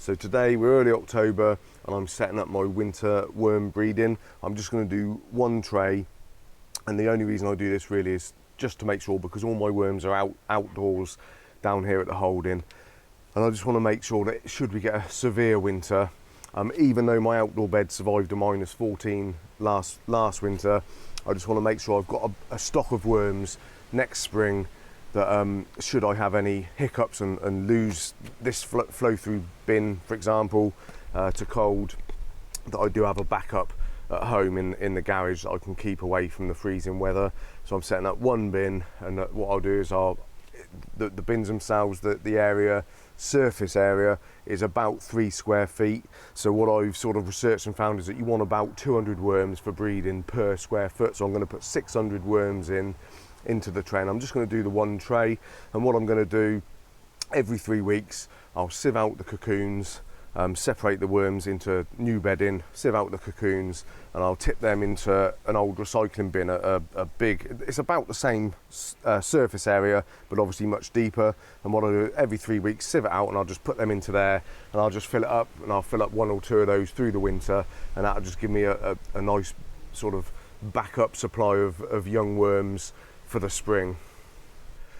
So today we're early October and I'm setting up my winter worm breeding. I'm just going to do one tray, and the only reason I do this really is just to make sure, because all my worms are outdoors down here at the holding, and I just want to make sure that should we get a severe winter, even though my outdoor bed survived a -14 last winter, I just want to make sure I've got a stock of worms next spring that should I have any hiccups and lose this flow through bin, for example, to cold, that I do have a backup at home in the garage that I can keep away from the freezing weather. So I'm setting up one bin, and what I'll do is the bins themselves, the area, surface area is about 3 square feet. So what I've sort of researched and found is that you want about 200 worms for breeding per square foot. So I'm going to put 600 worms into the tray, and I'm just going to do the one tray. And what I'm going to do every 3 weeks, I'll sieve out the cocoons, separate the worms into new bedding, sieve out the cocoons, and I'll tip them into an old recycling bin, a big, it's about the same surface area, but obviously much deeper. And what I do every 3 weeks, sieve it out, and I'll just put them into there, and I'll just fill it up, and I'll fill up 1 or 2 of those through the winter, and that'll just give me a nice sort of backup supply of young worms for the spring.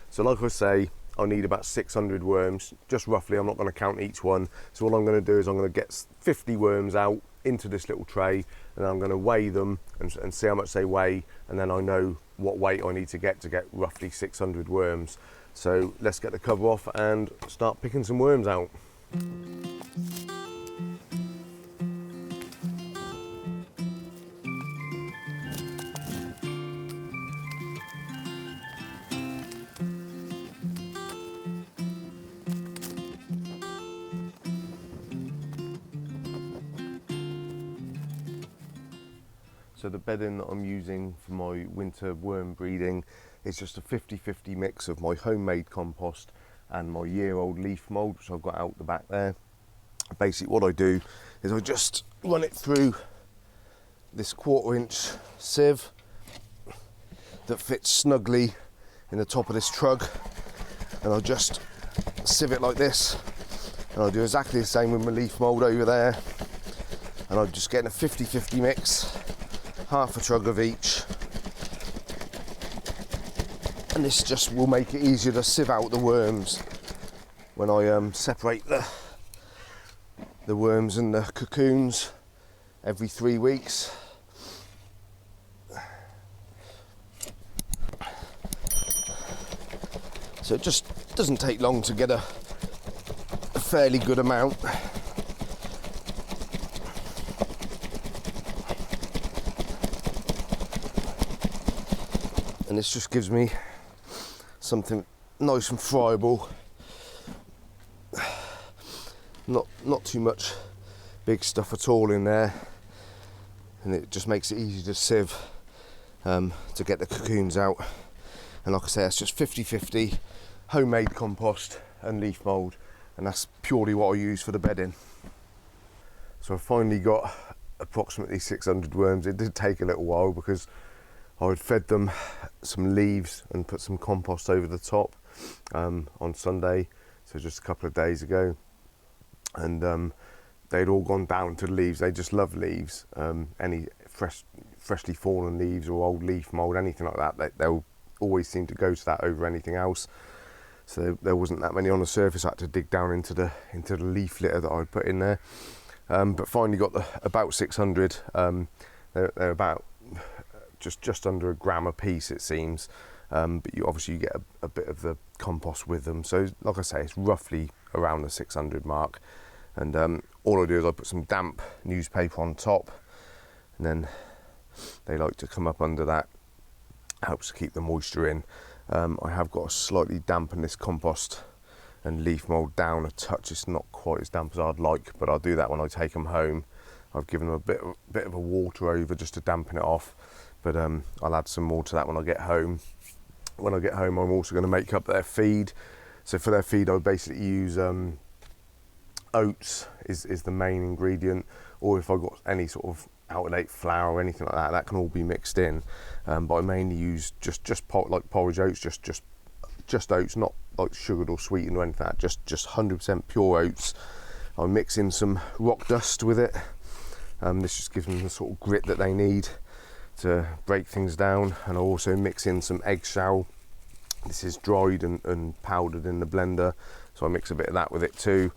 So like I say, I need about 600 worms, just roughly. I'm not going to count each one. So what I'm going to do is I'm going to get 50 worms out into this little tray, and I'm going to weigh them and see how much they weigh, and then I know what weight I need to get roughly 600 worms. So let's get the cover off and start picking some worms out. So the bedding that I'm using for my winter worm breeding is just a 50-50 mix of my homemade compost and my year-old leaf mould, which I've got out the back there. Basically what I do is I just run it through this 1/4-inch sieve that fits snugly in the top of this trug, and I'll just sieve it like this, and I'll do exactly the same with my leaf mould over there, and I'm just getting a 50-50 mix, half a trug of each, and this just will make it easier to sieve out the worms when I separate the worms and the cocoons every 3 weeks. So it just doesn't take long to get a fairly good amount. And this just gives me something nice and friable. Not too much big stuff at all in there, and it just makes it easy to sieve to get the cocoons out. And like I say, it's just 50-50 homemade compost and leaf mould, and that's purely what I use for the bedding. So I finally got approximately 600 worms. It did take a little while because I had fed them some leaves and put some compost over the top on Sunday, so just a couple of days ago, and they'd all gone down to the leaves. They just love leaves, any freshly fallen leaves or old leaf mould, anything like that, they'll always seem to go to that over anything else. So there wasn't that many on the surface. I had to dig down into the leaf litter that I'd put in there, but finally got about 600. They're about just under a gram a piece, it seems, but you obviously get a bit of the compost with them. So like I say, it's roughly around the 600 mark, and all I do is I put some damp newspaper on top, and then they like to come up under that. Helps to keep the moisture in. I have got to slightly dampen this compost and leaf mould down a touch. It's not quite as damp as I'd like, but I'll do that when I take them home. I've given them a bit of a water over just to dampen it off, but I'll add some more to that when I get home. When I get home, I'm also going to make up their feed. So for their feed, I basically use oats is the main ingredient, or if I've got any sort of out-of-date flour or anything like that, that can all be mixed in. But I mainly use just like porridge oats, just oats, not like sugared or sweetened or anything like that, just 100% pure oats. I mix in some rock dust with it. This just gives them the sort of grit that they need to break things down. And I also mix in some eggshell. This is dried and powdered in the blender, so I mix a bit of that with it too.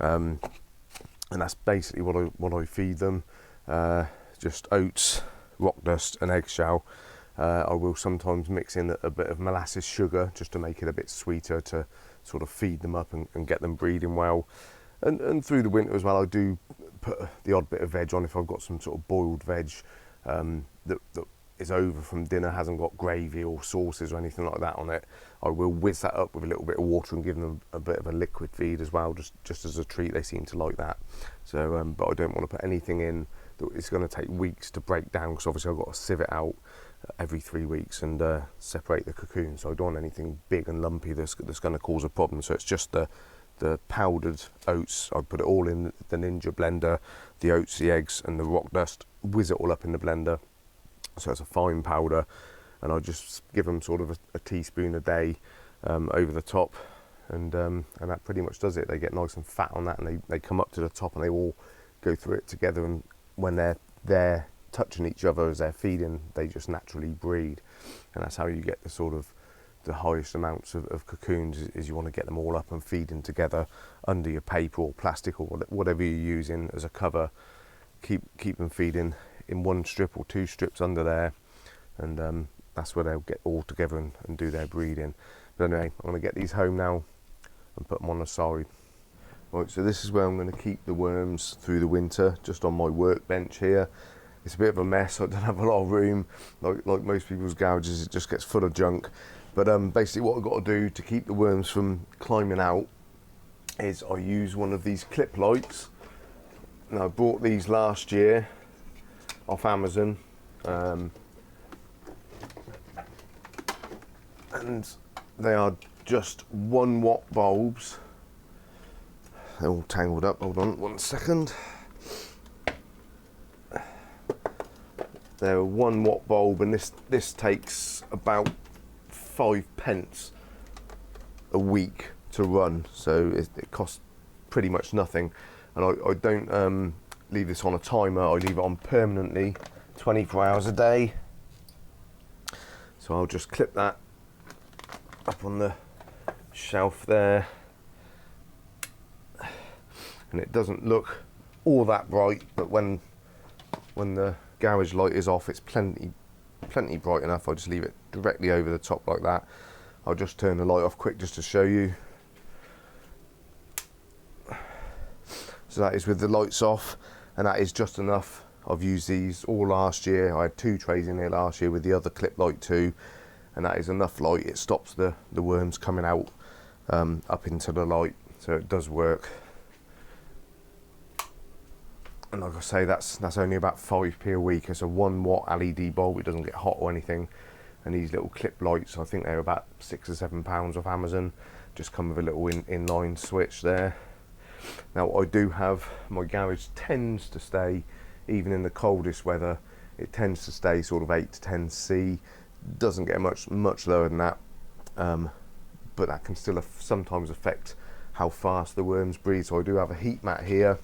And that's basically what I feed them. Just oats, rock dust and eggshell. I will sometimes mix in a bit of molasses sugar just to make it a bit sweeter, to sort of feed them up and get them breeding well. And through the winter as well, I do put the odd bit of veg on if I've got some sort of boiled veg that is over from dinner, hasn't got gravy or sauces or anything like that on it. I will whiz that up with a little bit of water and give them a bit of a liquid feed as well, just as a treat. They seem to like that. So, but I don't want to put anything in that it's going to take weeks to break down, because obviously I've got to sieve it out every 3 weeks and separate the cocoon. So I don't want anything big and lumpy that's going to cause a problem. So it's just the powdered oats. I put it all in the Ninja blender, the oats, the eggs and the rock dust, whiz it all up in the blender so it's a fine powder, and I just give them sort of a teaspoon a day over the top, and that pretty much does it. They get nice and fat on that, and they come up to the top and they all go through it together, and when they're touching each other as they're feeding, they just naturally breed. And that's how you get the sort of the highest amounts of cocoons, is you want to get them all up and feeding together under your paper or plastic or whatever you're using as a cover. Keep them feeding in 1 strip or 2 strips under there, and that's where they'll get all together and do their breeding. But anyway, I'm going to get these home now and put them on the side. Right, so this is where I'm going to keep the worms through the winter, just on my workbench here. It's a bit of a mess. I don't have a lot of room, like most people's garages. It just gets full of junk. But basically what I've got to do to keep the worms from climbing out is I use one of these clip lights. Now, I bought these last year off Amazon, and they are just 1 watt bulbs. They're all tangled up. Hold on 1 second. They're a 1 watt bulb, and this takes about 5p a week to run, so it costs pretty much nothing. And I don't leave this on a timer. I leave it on permanently, 24 hours a day. So I'll just clip that up on the shelf there, and it doesn't look all that bright, but when the garage light is off, it's plenty bright enough. I'll just leave it directly over the top like that. I'll just turn the light off quick just to show you. So that is with the lights off, and that is just enough. I've used these all last year. I had 2 trays in here last year with the other clip light too, and that is enough light. It stops the worms coming out up into the light, so it does work. And like I say, that's only about 5p a week. It's a 1 watt LED bulb. It doesn't get hot or anything. And these little clip lights, I think they're about £6 or £7 off Amazon. Just come with a little inline switch there. Now I do have, my garage tends to stay, even in the coldest weather, it tends to stay sort of 8 to 10 C. Doesn't get much lower than that, but that can still sometimes affect how fast the worms breed. So I do have a heat mat here,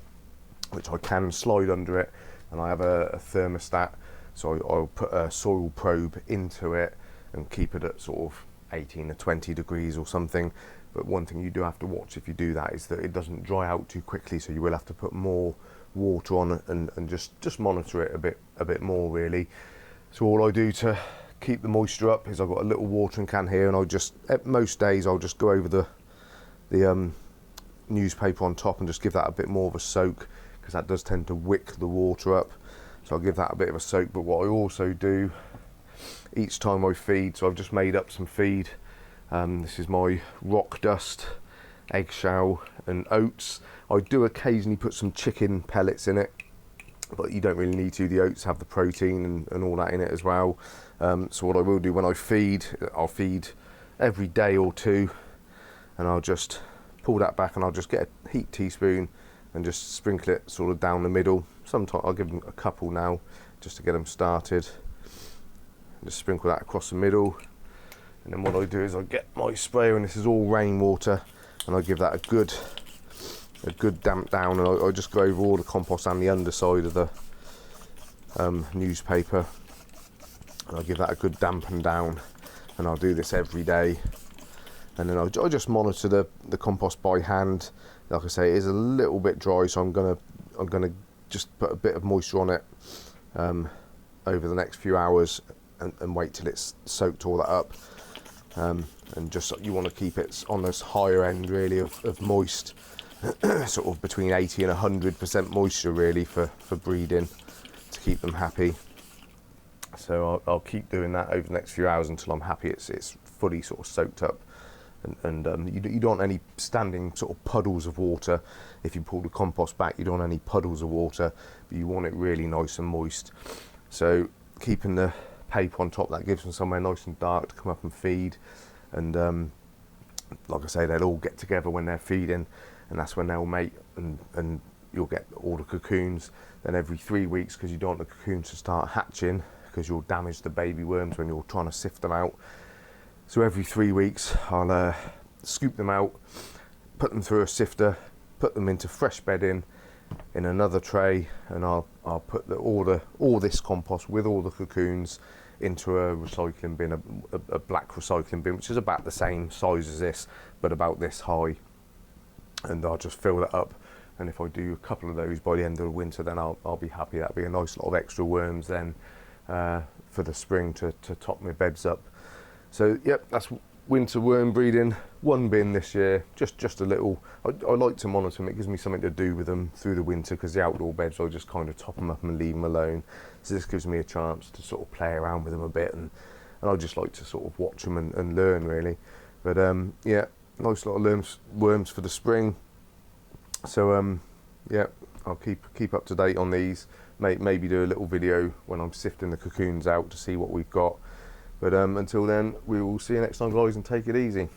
which I can slide under it, and I have a thermostat, so I'll put a soil probe into it and keep it at sort of 18 to 20 degrees or something. But one thing you do have to watch if you do that is that it doesn't dry out too quickly, so you will have to put more water on it and just monitor it a bit more really. So all I do to keep the moisture up is I've got a little watering can here, and most days I'll just go over the newspaper on top and just give that a bit more of a soak, because that does tend to wick the water up. So I'll give that a bit of a soak. But what I also do each time I feed, so I've just made up some feed. This is my rock dust, eggshell and oats. I do occasionally put some chicken pellets in it, but you don't really need to. The oats have the protein and all that in it as well. So what I will do when I feed, I'll feed every day or 2, and I'll just pull that back, and I'll just get a heat teaspoon and just sprinkle it sort of down the middle. Sometimes I'll give them a couple now just to get them started. Just sprinkle that across the middle, and then what I do is I get my sprayer, and this is all rainwater, and I give that a good a good damp down, and I just go over all the compost and the underside of the newspaper, and I'll give that a good dampen down, and I'll do this every day. And then I'll just monitor the compost by hand. Like I say, it is a little bit dry, so I'm gonna just put a bit of moisture on it over the next few hours, and wait till it's soaked all that up. And just, you want to keep it on this higher end really of moist, sort of between 80 and 100% moisture really for breeding, to keep them happy. So I'll keep doing that over the next few hours until I'm happy it's fully sort of soaked up. And you don't want any standing sort of puddles of water. If you pull the compost back, you don't want any puddles of water, but you want it really nice and moist. So keeping the paper on top, that gives them somewhere nice and dark to come up and feed. And like I say, they'll all get together when they're feeding, and that's when they'll mate, and you'll get all the cocoons. Then every 3 weeks, because you don't want the cocoons to start hatching, because you'll damage the baby worms when you're trying to sift them out. So every 3 weeks I'll scoop them out, put them through a sifter, put them into fresh bedding in another tray, and I'll put all this compost with all the cocoons into a recycling bin, a black recycling bin, which is about the same size as this, but about this high. And I'll just fill that up. And if I do a couple of those by the end of the winter, then I'll be happy. That'll be a nice lot of extra worms then for the spring to top my beds up. So yep, that's winter worm breeding. One bin this year, just a little. I like to monitor them. It gives me something to do with them through the winter, because the outdoor beds, I'll just kind of top them up and leave them alone. So this gives me a chance to sort of play around with them a bit, and I just like to sort of watch them and learn really. But yeah, nice lot of worms for the spring. So yeah, I'll keep up to date on these. Maybe do a little video when I'm sifting the cocoons out to see what we've got. But until then, we will see you next time, guys, and take it easy.